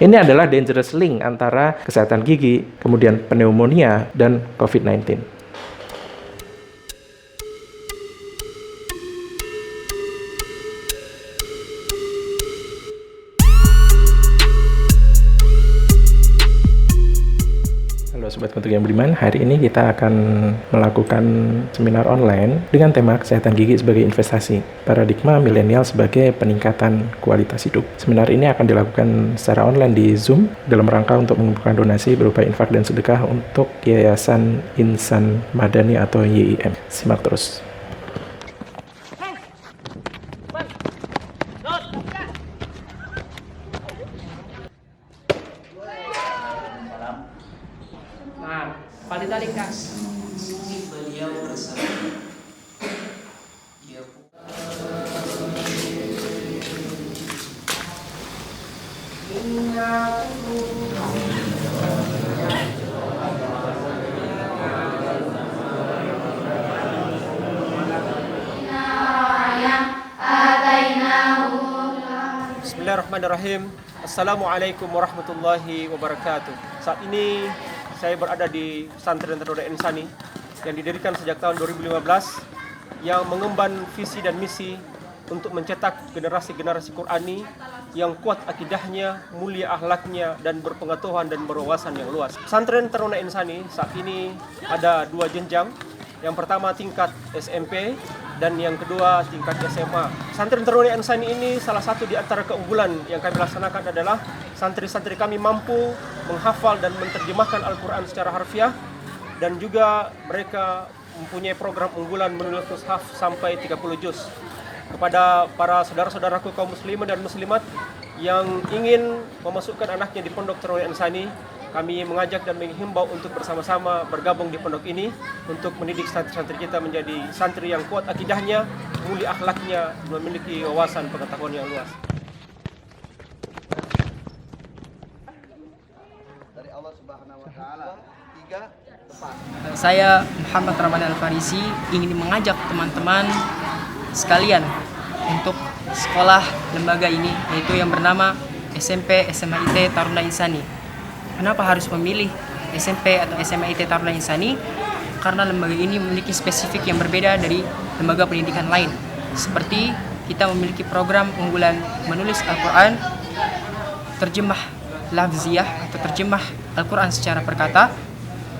Ini adalah dangerous link antara kesehatan gigi, kemudian pneumonia, dan COVID-19. Halo Sobat Kuntuk yang Budiman, hari ini kita akan melakukan seminar online dengan tema kesehatan gigi sebagai investasi, paradigma milenial sebagai peningkatan kualitas hidup. Seminar ini akan dilakukan secara online di Zoom dalam rangka untuk mengumpulkan donasi berupa infak dan sedekah untuk Yayasan Insan Madani atau YIM. Simak terus. Palita ringkas. Beliau bersama dia Bismillahirrahmanirrahim. Assalamualaikum warahmatullahi wabarakatuh. Saat ini saya berada di Pesantren Taruna Insani yang didirikan sejak tahun 2015 yang mengemban visi dan misi untuk mencetak generasi-generasi Qurani yang kuat akidahnya, mulia akhlaknya, dan berpengetahuan dan berwawasan yang luas. Pesantren Taruna Insani saat ini ada 2 jenjang. Yang pertama tingkat SMP dan yang kedua tingkat SMA. Pesantren Taruna Insani ini salah satu di antara keunggulan yang kami laksanakan adalah santri-santri kami mampu menghafal dan menerjemahkan Al-Quran secara harfiah, dan juga mereka mempunyai program unggulan menulis mushaf sampai 30 juz. Kepada para saudara-saudaraku kaum muslimin dan muslimat yang ingin memasukkan anaknya di Pondok Taruna Insani, kami mengajak dan menghimbau untuk bersama-sama bergabung di pondok ini untuk mendidik santri-santri kita menjadi santri yang kuat akidahnya, mulia akhlaknya, memiliki wawasan pengetahuan yang luas. Dari Allah Subhanahu wa taala. 3 tepat. Saya Muhammad Ramadan Al-Farisi ingin mengajak teman-teman sekalian untuk sekolah lembaga ini, yaitu yang bernama SMP SMIT Taruna Insani. Kenapa harus memilih SMP atau SMIT Taruna Insani? Karena lembaga ini memiliki spesifik yang berbeda dari lembaga pendidikan lain. Seperti kita memiliki program unggulan menulis Al-Quran, terjemah lafziyah atau terjemah Al-Quran secara perkata,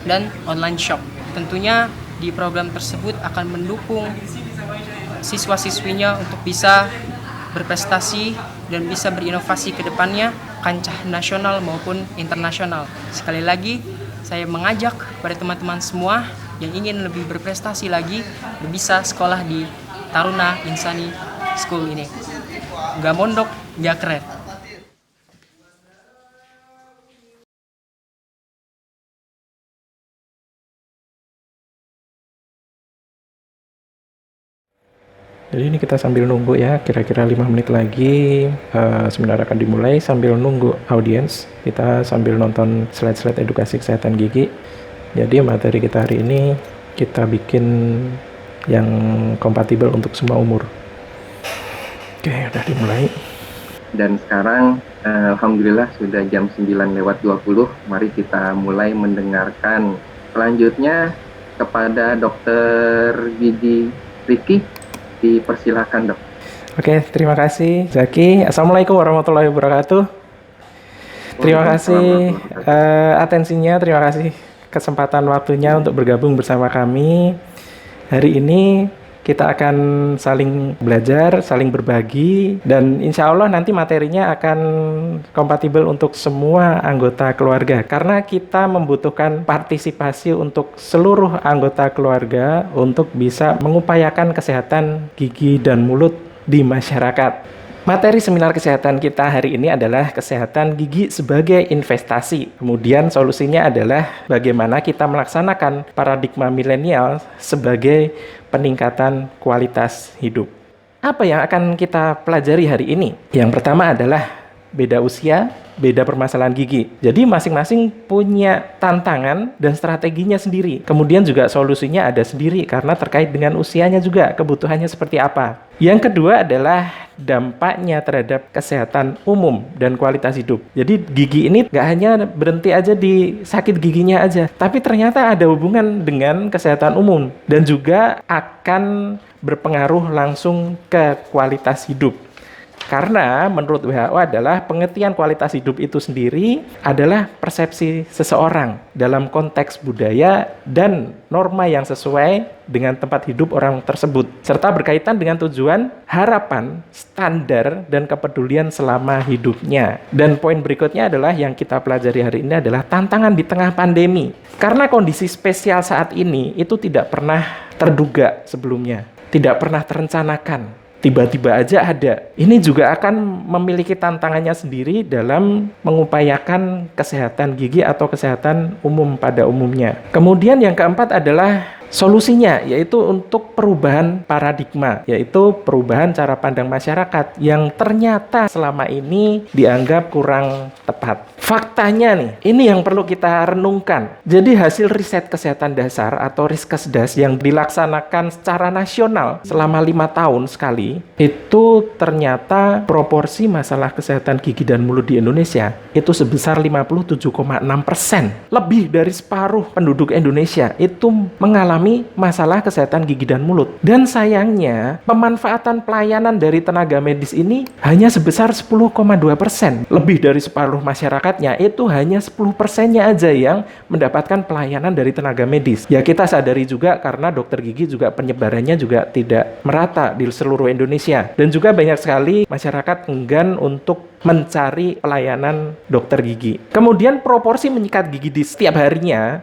dan online shop. Tentunya di program tersebut akan mendukung siswa-siswinya untuk bisa berprestasi dan bisa berinovasi ke depannya, kancah nasional maupun internasional. Sekali lagi, saya mengajak pada teman-teman semua yang ingin lebih berprestasi lagi, bisa sekolah di Taruna Insani School ini. Nggak mondok, nggak keren. Jadi ini kita sambil nunggu ya, kira-kira 5 menit lagi seminar akan dimulai. Sambil nunggu audiens, kita sambil nonton slide-slide edukasi kesehatan gigi. Jadi materi kita hari ini kita bikin yang kompatibel untuk semua umur. Oke, udah dimulai. Dan sekarang alhamdulillah sudah jam 9:20. Mari kita mulai mendengarkan. Selanjutnya kepada Dr. Gigi Rifki, dipersilahkan dok. Oke, terima kasih Zaki. Assalamualaikum warahmatullahi wabarakatuh. Terima kasih atensinya, terima kasih kesempatan waktunya untuk bergabung bersama kami. Hari ini kita akan saling belajar, saling berbagi, dan insya Allah nanti materinya akan kompatibel untuk semua anggota keluarga. Karena kita membutuhkan partisipasi untuk seluruh anggota keluarga untuk bisa mengupayakan kesehatan gigi dan mulut di masyarakat. Materi seminar kesehatan kita hari ini adalah kesehatan gigi sebagai investasi. Kemudian solusinya adalah bagaimana kita melaksanakan paradigma milenial sebagai peningkatan kualitas hidup. Apa yang akan kita pelajari hari ini? Yang pertama adalah beda usia, beda permasalahan gigi. Jadi masing-masing punya tantangan dan strateginya sendiri. Kemudian juga solusinya ada sendiri karena terkait dengan usianya juga, kebutuhannya seperti apa. Yang kedua adalah dampaknya terhadap kesehatan umum dan kualitas hidup. Jadi gigi ini nggak hanya berhenti aja di sakit giginya aja, tapi ternyata ada hubungan dengan kesehatan umum dan juga akan berpengaruh langsung ke kualitas hidup. Karena menurut WHO adalah pengertian kualitas hidup itu sendiri adalah persepsi seseorang dalam konteks budaya dan norma yang sesuai dengan tempat hidup orang tersebut, serta berkaitan dengan tujuan, harapan, standar, dan kepedulian selama hidupnya. Dan poin berikutnya adalah yang kita pelajari hari ini adalah tantangan di tengah pandemi. Karena kondisi spesial saat ini itu tidak pernah terduga sebelumnya, tidak pernah terencanakan. Tiba-tiba aja ada. Ini juga akan memiliki tantangannya sendiri dalam mengupayakan kesehatan gigi atau kesehatan umum pada umumnya. Kemudian yang keempat adalah solusinya, yaitu untuk perubahan paradigma, yaitu perubahan cara pandang masyarakat yang ternyata selama ini dianggap kurang tepat. Faktanya nih, ini yang perlu kita renungkan. Jadi hasil riset kesehatan dasar atau Riskesdas yang dilaksanakan secara nasional selama 5 tahun sekali, itu ternyata proporsi masalah kesehatan gigi dan mulut di Indonesia itu sebesar 57,6%. Lebih dari separuh penduduk Indonesia itu mengalami masalah kesehatan gigi dan mulut. Dan sayangnya, pemanfaatan pelayanan dari tenaga medis ini hanya sebesar 10,2%. Lebih dari separuh masyarakatnya itu hanya 10%-nya aja yang mendapatkan pelayanan dari tenaga medis. Ya kita sadari juga karena dokter gigi juga penyebarannya juga tidak merata di seluruh Indonesia. Dan juga banyak sekali masyarakat enggan untuk mencari pelayanan dokter gigi. Kemudian proporsi menyikat gigi di setiap harinya,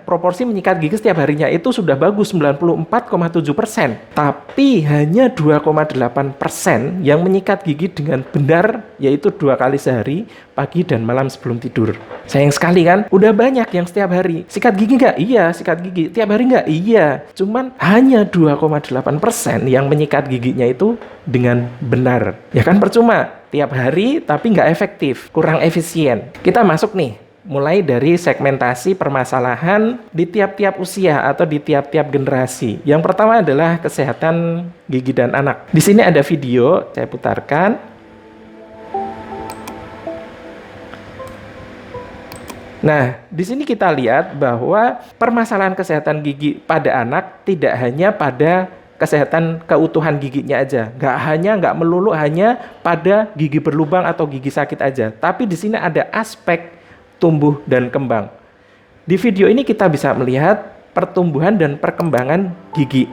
itu sudah bagus 94,7%. Tapi hanya 2,8% yang menyikat gigi dengan benar, yaitu 2 kali sehari, pagi dan malam sebelum tidur. Sayang sekali kan? Udah banyak yang setiap hari. Sikat gigi nggak? Iya, sikat gigi. Tiap hari nggak? Iya. Cuman hanya 2,8% yang menyikat giginya itu dengan benar. Ya kan percuma. Tiap hari tapi nggak efektif, kurang efisien. Kita masuk nih, mulai dari segmentasi permasalahan di tiap-tiap usia atau di tiap-tiap generasi. Yang pertama adalah kesehatan gigi dan anak. Di sini ada video, saya putarkan. Nah, di sini kita lihat bahwa permasalahan kesehatan gigi pada anak tidak hanya pada kesehatan keutuhan giginya aja, nggak melulu hanya pada gigi berlubang atau gigi sakit aja, tapi di sini ada aspek tumbuh dan kembang. Di video ini kita bisa melihat pertumbuhan dan perkembangan gigi.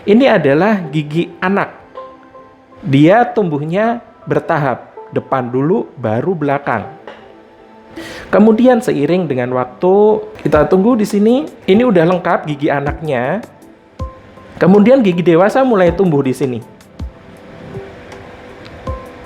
Ini adalah gigi anak. Dia tumbuhnya bertahap, depan dulu baru belakang. Kemudian seiring dengan waktu, kita tunggu di sini, ini udah lengkap gigi anaknya. Kemudian gigi dewasa mulai tumbuh di sini.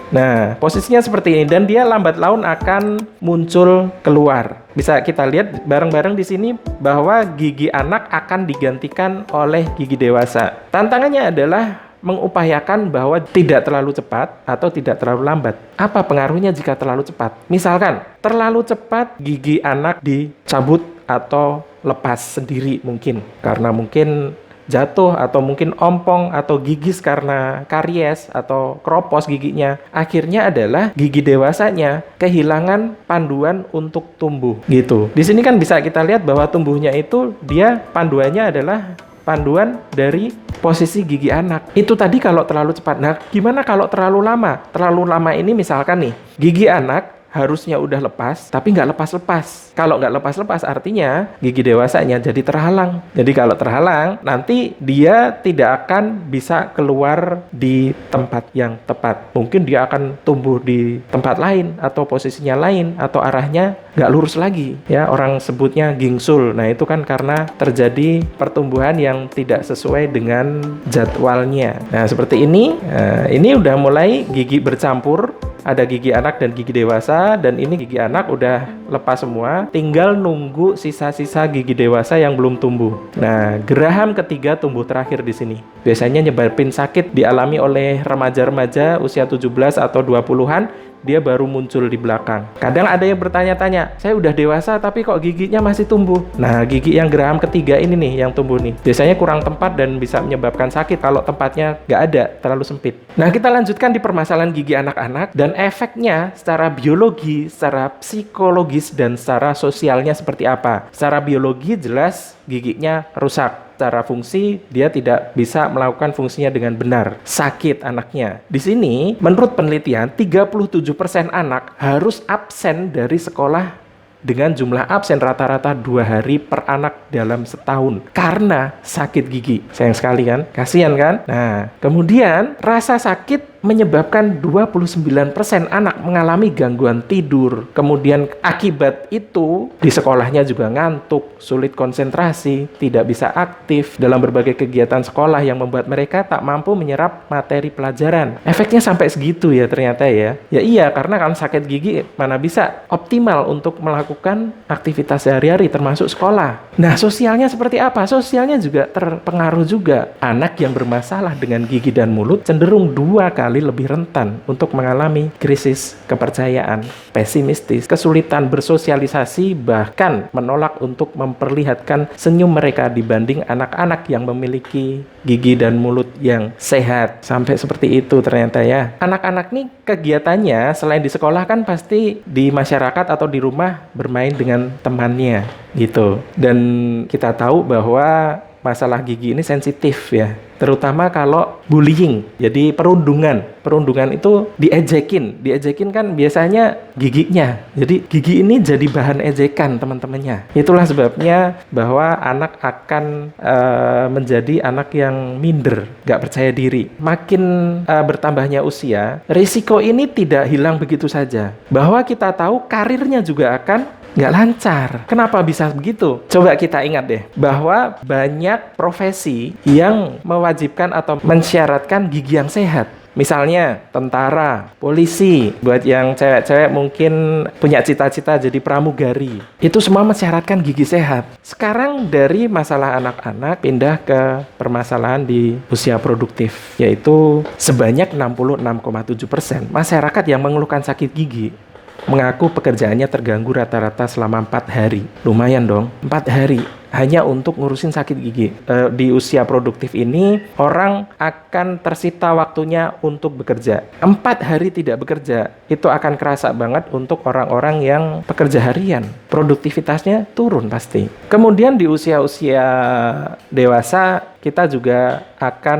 Nah, posisinya seperti ini dan dia lambat laun akan muncul keluar. Bisa kita lihat bareng-bareng di sini bahwa gigi anak akan digantikan oleh gigi dewasa. Tantangannya adalah mengupayakan bahwa tidak terlalu cepat atau tidak terlalu lambat. Apa pengaruhnya jika terlalu cepat? Misalkan, terlalu cepat gigi anak dicabut atau lepas sendiri mungkin. Karena mungkin jatuh atau mungkin ompong atau gigis karena karies atau keropos giginya. Akhirnya adalah gigi dewasanya kehilangan panduan untuk tumbuh gitu. Di sini kan bisa kita lihat bahwa tumbuhnya itu dia panduannya adalah panduan dari posisi gigi anak. Itu tadi kalau terlalu cepat. Nah, gimana kalau terlalu lama? Terlalu lama ini misalkan nih, gigi anak harusnya udah lepas, tapi nggak lepas-lepas. Kalau nggak lepas-lepas artinya gigi dewasanya jadi terhalang. Jadi kalau terhalang, nanti dia tidak akan bisa keluar di tempat yang tepat. Mungkin dia akan tumbuh di tempat lain, atau posisinya lain, atau arahnya nggak lurus lagi. Ya, orang sebutnya gingsul. Nah, itu kan karena terjadi pertumbuhan yang tidak sesuai dengan jadwalnya. Nah, seperti ini. Ini udah mulai gigi bercampur. Ada gigi anak dan gigi dewasa, dan ini gigi anak udah lepas semua, tinggal nunggu sisa-sisa gigi dewasa yang belum tumbuh. Nah, geraham ketiga tumbuh terakhir di sini. Biasanya nyebabin sakit dialami oleh remaja-remaja usia 17 atau 20-an dia baru muncul di belakang. Kadang ada yang bertanya-tanya, saya udah dewasa tapi kok giginya masih tumbuh. Nah, gigi yang geraham ketiga ini nih yang tumbuh nih. Biasanya kurang tempat dan bisa menyebabkan sakit kalau tempatnya nggak ada, terlalu sempit. Nah, kita lanjutkan di permasalahan gigi anak-anak dan efeknya secara biologi, secara psikologis, dan secara sosialnya seperti apa. Secara biologi jelas giginya rusak. Secara fungsi, dia tidak bisa melakukan fungsinya dengan benar. Sakit anaknya. Di sini, menurut penelitian, 37% anak harus absen dari sekolah dengan jumlah absen rata-rata 2 hari per anak dalam setahun karena sakit gigi. Sayang sekali kan? Kasihan kan? Nah, kemudian rasa sakit menyebabkan 29% anak mengalami gangguan tidur. Kemudian akibat itu di sekolahnya juga ngantuk, sulit konsentrasi, tidak bisa aktif dalam berbagai kegiatan sekolah yang membuat mereka tak mampu menyerap materi pelajaran. Efeknya sampai segitu ya ternyata ya. Ya iya, karena kan sakit gigi mana bisa optimal untuk melakukan aktivitas sehari-hari termasuk sekolah. Nah, sosialnya seperti apa? Sosialnya juga terpengaruh juga. Anak yang bermasalah dengan gigi dan mulut cenderung 2 kali lebih rentan untuk mengalami krisis kepercayaan, pesimistis, kesulitan bersosialisasi, bahkan menolak untuk memperlihatkan senyum mereka dibanding anak-anak yang memiliki gigi dan mulut yang sehat. Sampai seperti itu ternyata ya. Anak-anak nih kegiatannya selain di sekolah kan pasti di masyarakat atau di rumah bermain dengan temannya gitu. Dan kita tahu bahwa masalah gigi ini sensitif ya, terutama kalau bullying, jadi perundungan itu diejekin kan biasanya giginya, jadi gigi ini jadi bahan ejekan teman-temannya. Itulah sebabnya bahwa anak akan menjadi anak yang minder, gak percaya diri. Makin bertambahnya usia, risiko ini tidak hilang begitu saja, bahwa kita tahu karirnya juga akan nggak lancar. Kenapa bisa begitu? Coba kita ingat deh, bahwa banyak profesi yang mewajibkan atau mensyaratkan gigi yang sehat. Misalnya tentara, polisi, buat yang cewek-cewek mungkin punya cita-cita jadi pramugari. Itu semua mensyaratkan gigi sehat. Sekarang dari masalah anak-anak pindah ke permasalahan di usia produktif, yaitu sebanyak 66,7% masyarakat yang mengeluhkan sakit gigi mengaku pekerjaannya terganggu rata-rata selama 4 hari. Lumayan dong, 4 hari hanya untuk ngurusin sakit gigi. Di usia produktif ini, orang akan tersita waktunya untuk bekerja. 4 hari tidak bekerja, itu akan kerasa banget untuk orang-orang yang pekerja harian. Produktivitasnya turun pasti. Kemudian di usia-usia dewasa, kita juga akan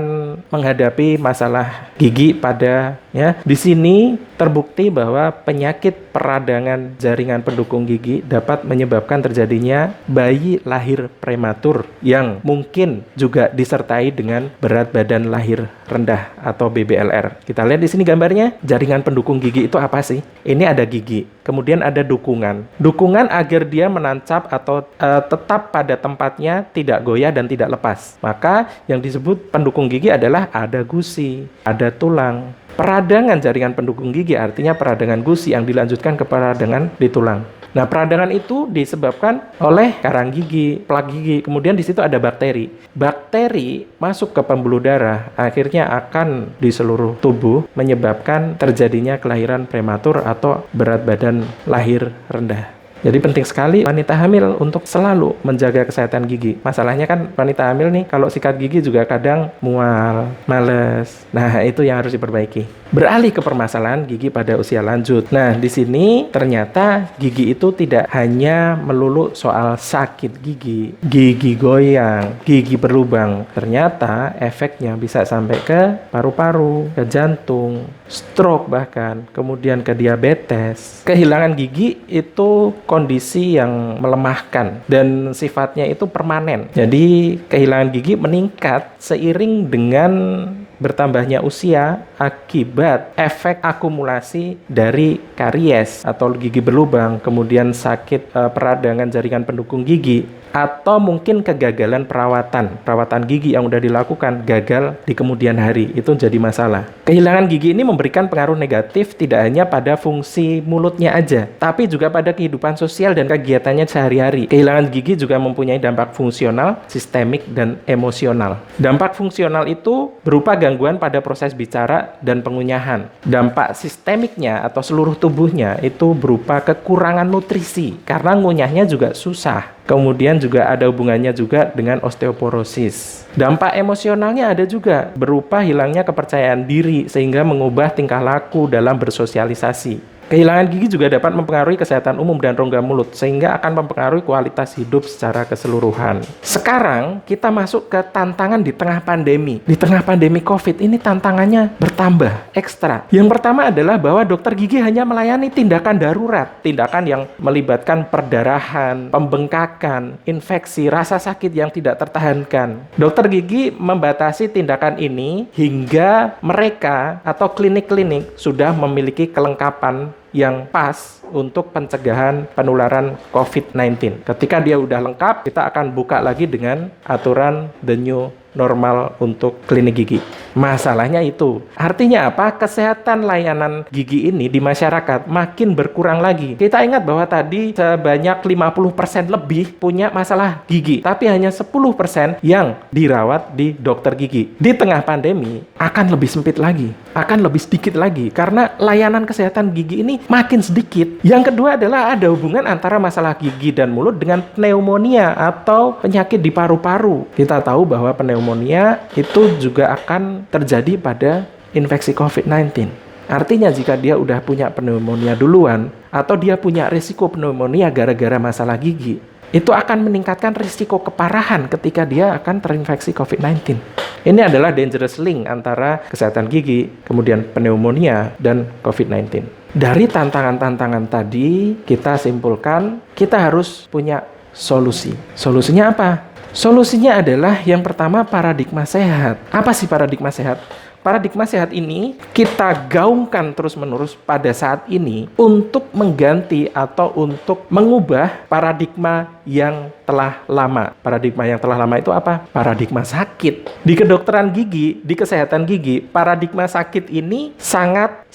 menghadapi masalah gigi pada ya. Di sini terbukti bahwa penyakit peradangan jaringan pendukung gigi dapat menyebabkan terjadinya bayi lahir prematur yang mungkin juga disertai dengan berat badan lahir rendah atau BBLR. Kita lihat di sini gambarnya, jaringan pendukung gigi itu apa sih? Ini ada gigi, kemudian ada dukungan. Dukungan agar dia menancap atau tetap pada tempatnya, tidak goyah dan tidak lepas. Maka yang disebut pendukung gigi adalah ada gusi, ada tulang. Peradangan jaringan pendukung gigi artinya peradangan gusi yang dilanjutkan ke peradangan di tulang. Nah, peradangan itu disebabkan oleh karang gigi, plak gigi, kemudian di situ ada bakteri. Bakteri masuk ke pembuluh darah, akhirnya akan di seluruh tubuh menyebabkan terjadinya kelahiran prematur atau berat badan lahir rendah. Jadi penting sekali wanita hamil untuk selalu menjaga kesehatan gigi. Masalahnya kan wanita hamil nih kalau sikat gigi juga kadang mual, males. Nah, itu yang harus diperbaiki. Beralih ke permasalahan gigi pada usia lanjut. Nah, di sini ternyata gigi itu tidak hanya melulu soal sakit gigi, gigi goyang, gigi berlubang. Ternyata efeknya bisa sampai ke paru-paru, ke jantung, stroke bahkan, kemudian ke diabetes. Kehilangan gigi itu kondisi yang melemahkan dan sifatnya itu permanen. Jadi kehilangan gigi meningkat seiring dengan bertambahnya usia akibat efek akumulasi dari karies atau gigi berlubang, kemudian sakit peradangan jaringan pendukung gigi, atau mungkin kegagalan perawatan gigi yang udah dilakukan gagal di kemudian hari. Itu jadi masalah. Kehilangan gigi ini memberikan pengaruh negatif tidak hanya pada fungsi mulutnya aja, tapi juga pada kehidupan sosial dan kegiatannya sehari-hari. Kehilangan gigi juga mempunyai dampak fungsional, sistemik, dan emosional. Dampak fungsional itu berupa gangguan pada proses bicara juga dan pengunyahan. Dampak sistemiknya atau seluruh tubuhnya itu berupa kekurangan nutrisi karena ngunyahnya juga susah. Kemudian juga ada hubungannya juga dengan osteoporosis. Dampak emosionalnya ada juga berupa hilangnya kepercayaan diri sehingga mengubah tingkah laku dalam bersosialisasi. Kehilangan gigi juga dapat mempengaruhi kesehatan umum dan rongga mulut, sehingga akan mempengaruhi kualitas hidup secara keseluruhan. Sekarang kita masuk ke tantangan di tengah pandemi. Di tengah pandemi COVID ini tantangannya bertambah, ekstra. Yang pertama adalah bahwa dokter gigi hanya melayani tindakan darurat, tindakan yang melibatkan perdarahan, pembengkakan, infeksi, rasa sakit yang tidak tertahankan. Dokter gigi membatasi tindakan ini hingga mereka atau klinik-klinik sudah memiliki kelengkapan yang pas untuk pencegahan penularan COVID-19. Ketika dia udah lengkap, kita akan buka lagi dengan aturan the new normal untuk klinik gigi. Masalahnya itu. Artinya apa? Kesehatan layanan gigi ini di masyarakat makin berkurang lagi. Kita ingat bahwa tadi sebanyak 50% lebih punya masalah gigi, tapi hanya 10% yang dirawat di dokter gigi. Di tengah pandemi akan lebih sempit lagi, akan lebih sedikit lagi karena layanan kesehatan gigi ini makin sedikit. Yang kedua adalah ada hubungan antara masalah gigi dan mulut dengan pneumonia atau penyakit di paru-paru. Kita tahu bahwa pneumonia itu juga akan terjadi pada infeksi COVID-19. Artinya jika dia udah punya pneumonia duluan atau dia punya risiko pneumonia gara-gara masalah gigi, itu akan meningkatkan risiko keparahan ketika dia akan terinfeksi COVID-19. Ini adalah dangerous link antara kesehatan gigi, kemudian pneumonia, dan COVID-19. Dari tantangan-tantangan tadi, kita simpulkan kita harus punya solusi. Solusinya apa? Solusinya adalah yang pertama paradigma sehat. Apa sih paradigma sehat? Paradigma sehat ini kita gaungkan terus-menerus pada saat ini untuk mengganti atau untuk mengubah paradigma yang telah lama. Paradigma yang telah lama itu apa? Paradigma sakit. Di kedokteran gigi, di kesehatan gigi, paradigma sakit ini sangat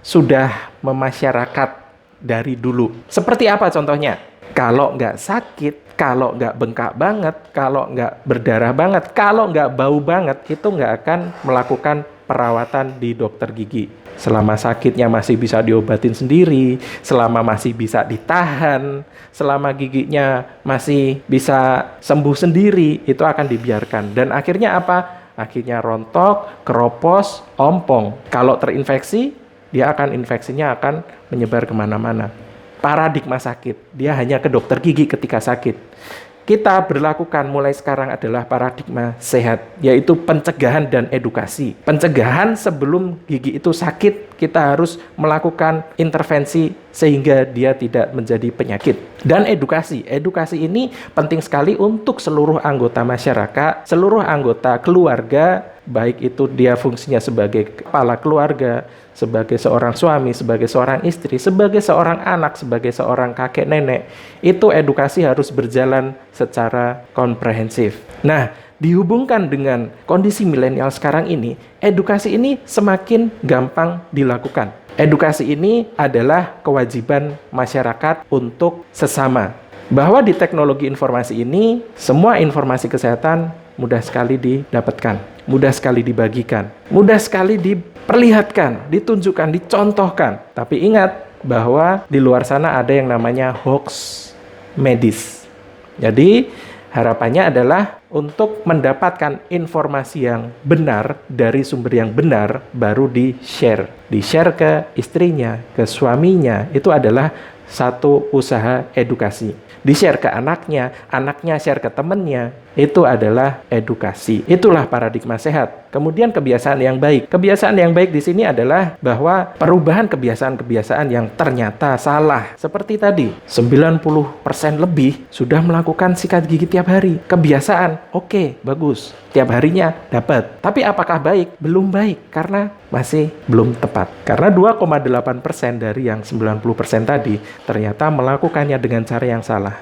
sudah memasyarakat dari dulu. Seperti apa contohnya? Kalau nggak sakit, kalau nggak bengkak banget, kalau nggak berdarah banget, kalau nggak bau banget, itu nggak akan melakukan perawatan di dokter gigi. Selama sakitnya masih bisa diobatin sendiri, selama masih bisa ditahan, selama giginya masih bisa sembuh sendiri, itu akan dibiarkan. Dan akhirnya apa? Akhirnya rontok, keropos, ompong. Kalau terinfeksi, infeksinya akan menyebar kemana-mana. Paradigma sakit, dia hanya ke dokter gigi ketika sakit. Kita berlakukan mulai sekarang adalah paradigma sehat, yaitu pencegahan dan edukasi. Pencegahan sebelum gigi itu sakit, kita harus melakukan intervensi sehingga dia tidak menjadi penyakit. Dan edukasi ini penting sekali untuk seluruh anggota masyarakat, seluruh anggota keluarga, baik itu dia fungsinya sebagai kepala keluarga, sebagai seorang suami, sebagai seorang istri, sebagai seorang anak, sebagai seorang kakek nenek, itu edukasi harus berjalan secara komprehensif. Nah, dihubungkan dengan kondisi milenial sekarang ini, edukasi ini semakin gampang dilakukan. Edukasi ini adalah kewajiban masyarakat untuk sesama. Bahwa di teknologi informasi ini, semua informasi kesehatan mudah sekali didapatkan, mudah sekali dibagikan, mudah sekali diperlihatkan, ditunjukkan, dicontohkan. Tapi ingat bahwa di luar sana ada yang namanya hoax medis. Jadi harapannya adalah untuk mendapatkan informasi yang benar dari sumber yang benar baru di-share. Di-share ke istrinya, ke suaminya, itu adalah satu usaha edukasi. Di-share ke anaknya share ke temannya, itu adalah edukasi. Itulah paradigma sehat. Kemudian kebiasaan yang baik. Kebiasaan yang baik di sini adalah bahwa perubahan kebiasaan-kebiasaan yang ternyata salah. Seperti tadi, 90% lebih sudah melakukan sikat gigi tiap hari. Kebiasaan, oke, bagus. Tiap harinya dapat. Tapi apakah baik? Belum baik, karena masih belum tepat. Karena 2,8% dari yang 90% tadi ternyata melakukannya dengan cara yang salah.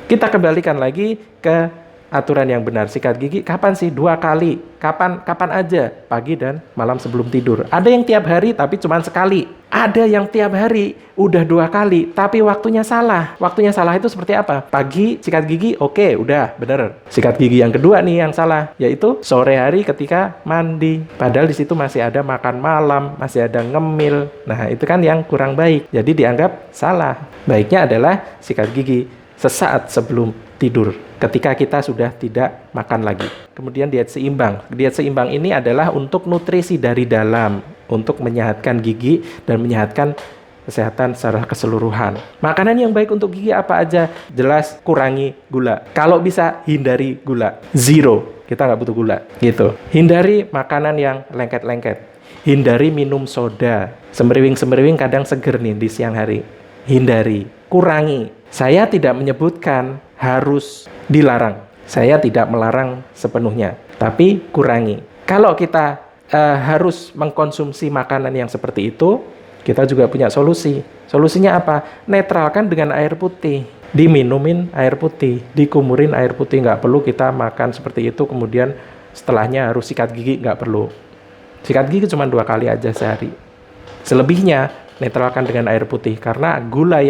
Kita kembalikan lagi ke aturan yang benar. Sikat gigi kapan sih? 2 kali. Kapan aja, pagi dan malam sebelum tidur. Ada yang tiap hari tapi cuma sekali. Ada yang tiap hari udah 2 kali tapi waktunya salah. Waktunya salah itu seperti apa? Pagi sikat gigi, oke, udah bener. Sikat gigi yang kedua nih yang salah, yaitu sore hari ketika mandi. Padahal di situ masih ada makan malam, masih ada ngemil. Nah, itu kan yang kurang baik. Jadi dianggap salah. Baiknya adalah sikat gigi sesaat sebelum tidur, ketika kita sudah tidak makan lagi. Kemudian diet seimbang. Diet seimbang ini adalah untuk nutrisi dari dalam, untuk menyehatkan gigi dan menyehatkan kesehatan secara keseluruhan. Makanan yang baik untuk gigi apa aja? Jelas kurangi gula. Kalau bisa hindari gula. Zero. Kita nggak butuh gula. Gitu. Hindari makanan yang lengket-lengket. Hindari minum soda. Semeriwing-semeriwing kadang seger nih di siang hari. Hindari. Kurangi. Saya tidak menyebutkan harus dilarang. Saya tidak melarang sepenuhnya, tapi kurangi. Kalau kita harus mengkonsumsi makanan yang seperti itu, kita juga punya solusi. Solusinya apa? Netralkan dengan air putih. Diminumin air putih, dikumurin air putih. Nggak perlu kita makan seperti itu, kemudian setelahnya harus sikat gigi, nggak perlu. Sikat gigi cuma 2 kali aja sehari. Selebihnya netralkan dengan air putih, karena gula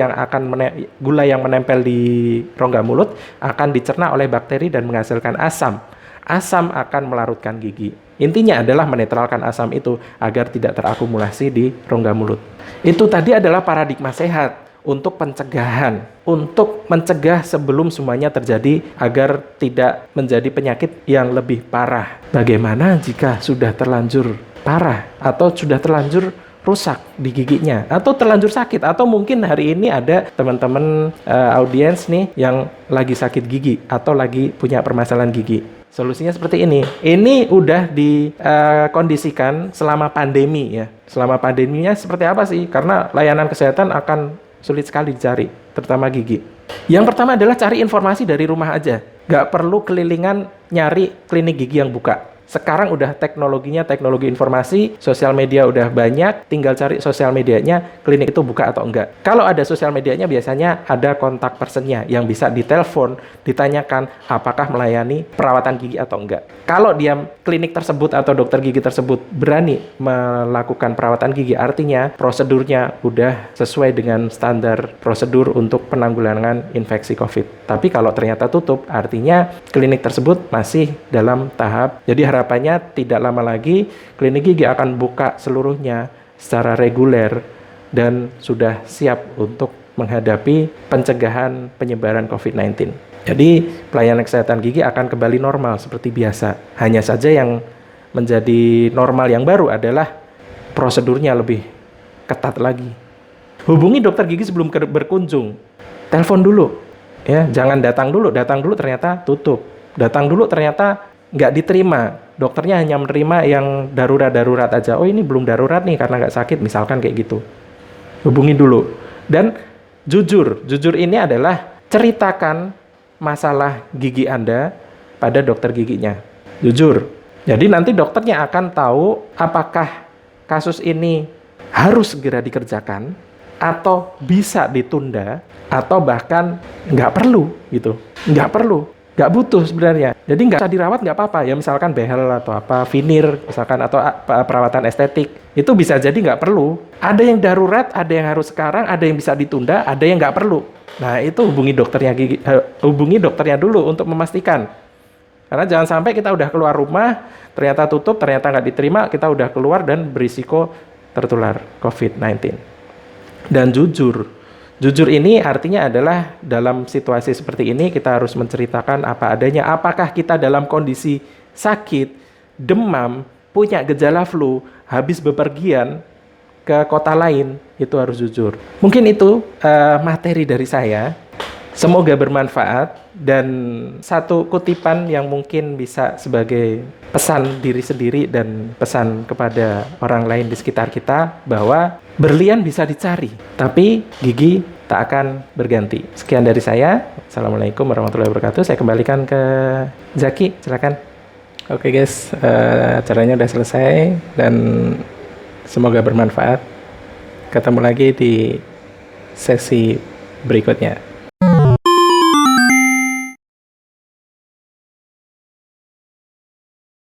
yang menempel di rongga mulut akan dicerna oleh bakteri dan menghasilkan asam. Asam akan melarutkan gigi. Intinya adalah menetralkan asam itu agar tidak terakumulasi di rongga mulut. Itu tadi adalah paradigma sehat untuk pencegahan, untuk mencegah sebelum semuanya terjadi agar tidak menjadi penyakit yang lebih parah. Bagaimana jika sudah terlanjur parah atau sudah terlanjur rusak di giginya atau terlanjur sakit, atau mungkin hari ini ada teman-teman audiens nih yang lagi sakit gigi atau lagi punya permasalahan gigi. Solusinya seperti ini. Ini udah dikondisikan selama pandemi ya. Selama pandeminya seperti apa sih? Karena layanan kesehatan akan sulit sekali dicari, terutama gigi. Yang pertama adalah cari informasi dari rumah aja. Nggak perlu kelilingan nyari klinik gigi yang buka. Sekarang udah teknologinya, teknologi informasi, sosial media udah banyak, tinggal cari sosial medianya, klinik itu buka atau enggak. Kalau ada sosial medianya, biasanya ada kontak personnya yang bisa ditelepon, ditanyakan apakah melayani perawatan gigi atau enggak. Kalau dia klinik tersebut atau dokter gigi tersebut berani melakukan perawatan gigi, artinya prosedurnya udah sesuai dengan standar prosedur untuk penanggulangan infeksi COVID. Tapi kalau ternyata tutup, artinya klinik tersebut masih dalam tahap. Jadi harapannya tidak lama lagi klinik gigi akan buka seluruhnya secara reguler dan sudah siap untuk menghadapi pencegahan penyebaran COVID-19. Jadi pelayanan kesehatan gigi akan kembali normal seperti biasa. Hanya saja yang menjadi normal yang baru adalah prosedurnya lebih ketat lagi. Hubungi dokter gigi sebelum berkunjung. Telepon dulu. Ya, jangan datang dulu ternyata tutup. Datang dulu ternyata nggak diterima. Dokternya hanya menerima yang darurat-darurat aja. Oh, ini belum darurat nih karena nggak sakit, misalkan kayak gitu. Hubungi dulu. Dan jujur ini adalah ceritakan masalah gigi Anda pada dokter giginya. Jujur. Jadi nanti dokternya akan tahu apakah kasus ini harus segera dikerjakan atau bisa ditunda atau bahkan nggak perlu gitu. Nggak perlu. Nggak butuh sebenarnya. Jadi nggak usah dirawat nggak apa-apa. Ya misalkan behel atau apa, veneer misalkan, atau perawatan estetik. Itu bisa jadi nggak perlu. Ada yang darurat, ada yang harus sekarang, ada yang bisa ditunda, ada yang nggak perlu. Nah itu hubungi dokternya dulu untuk memastikan. Karena jangan sampai kita udah keluar rumah, ternyata tutup, ternyata nggak diterima, kita udah keluar dan berisiko tertular COVID-19. Dan Jujur ini artinya adalah dalam situasi seperti ini kita harus menceritakan apa adanya. Apakah kita dalam kondisi sakit, demam, punya gejala flu, habis bepergian ke kota lain, itu harus jujur. Mungkin itu materi dari saya. Semoga bermanfaat, dan satu kutipan yang mungkin bisa sebagai pesan diri sendiri dan pesan kepada orang lain di sekitar kita, bahwa berlian bisa dicari, tapi gigi tak akan berganti. Sekian dari saya. Assalamualaikum warahmatullahi wabarakatuh. Saya kembalikan ke Zaki, silakan. Oke guys, acaranya udah selesai dan semoga bermanfaat. Ketemu lagi di sesi berikutnya.